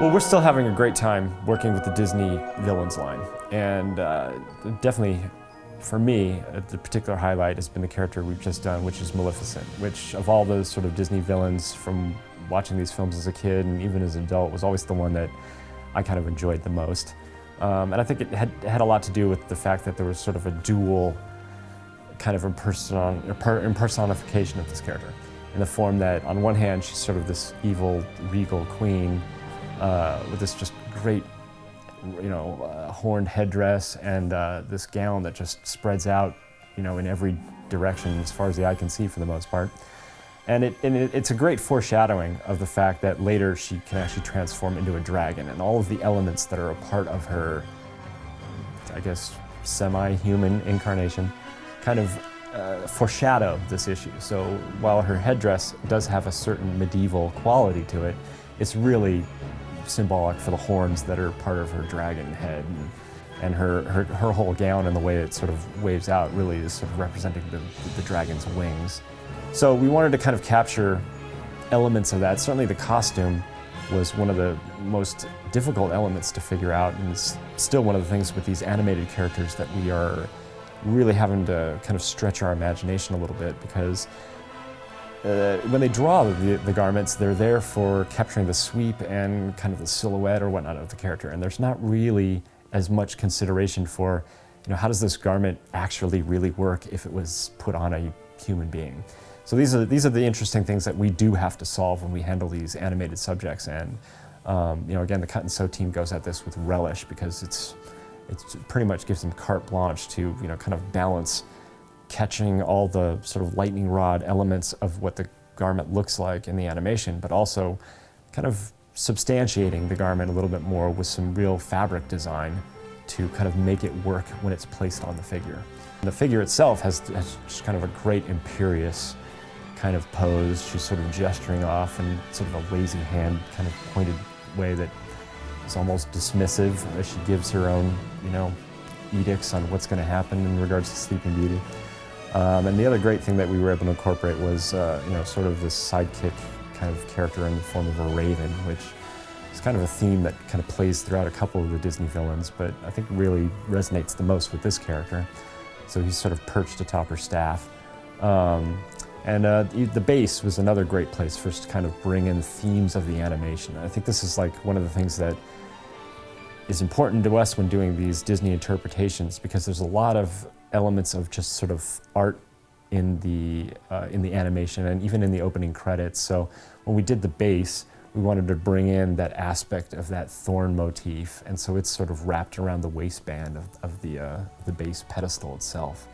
Well, we're still having a great time working with the Disney villains line, and definitely, for me, the particular highlight has been the character we've just done, which is Maleficent, which of all those sort of Disney villains from watching these films as a kid and even as an adult was always the one that I kind of enjoyed the most. And I think it had a lot to do with the fact that there was sort of a dual kind of impersonification of this character, in the form that on one hand she's sort of this evil, regal queen with this just great, horned headdress and this gown that just spreads out, in every direction as far as the eye can see for the most part. And it's a great foreshadowing of the fact that later she can actually transform into a dragon, and all of the elements that are a part of her, I guess, semi-human incarnation kind of foreshadow this issue. So while her headdress does have a certain medieval quality to it, it's really symbolic for the horns that are part of her dragon head, and her whole gown and the way it sort of waves out really is sort of representing the dragon's wings. So we wanted to kind of capture elements of that. Certainly the costume was one of the most difficult elements to figure out, and it's still one of the things with these animated characters that we are really having to kind of stretch our imagination a little bit, because when they draw the garments, they're there for capturing the sweep and kind of the silhouette or whatnot of the character, and there's not really as much consideration for, how does this garment actually really work if it was put on a human being? So these are the interesting things that we do have to solve when we handle these animated subjects, and again, the cut and sew team goes at this with relish, because it pretty much gives them carte blanche to kind of balance catching all the sort of lightning rod elements of what the garment looks like in the animation, but also kind of substantiating the garment a little bit more with some real fabric design to kind of make it work when it's placed on the figure. And the figure itself has just kind of a great imperious kind of pose. She's sort of gesturing off in sort of a lazy hand kind of pointed way that is almost dismissive as she gives her own, edicts on what's going to happen in regards to Sleeping Beauty. And the other great thing that we were able to incorporate was, sort of this sidekick kind of character in the form of a raven, which is kind of a theme that kind of plays throughout a couple of the Disney villains, but I think really resonates the most with this character. So he's sort of perched atop her staff. The base was another great place for us to kind of bring in themes of the animation. I think this is like one of the things that is important to us when doing these Disney interpretations, because there's a lot of elements of just sort of art in the animation and even in the opening credits. So when we did the base, we wanted to bring in that aspect of that thorn motif, and so it's sort of wrapped around the waistband of the base pedestal itself.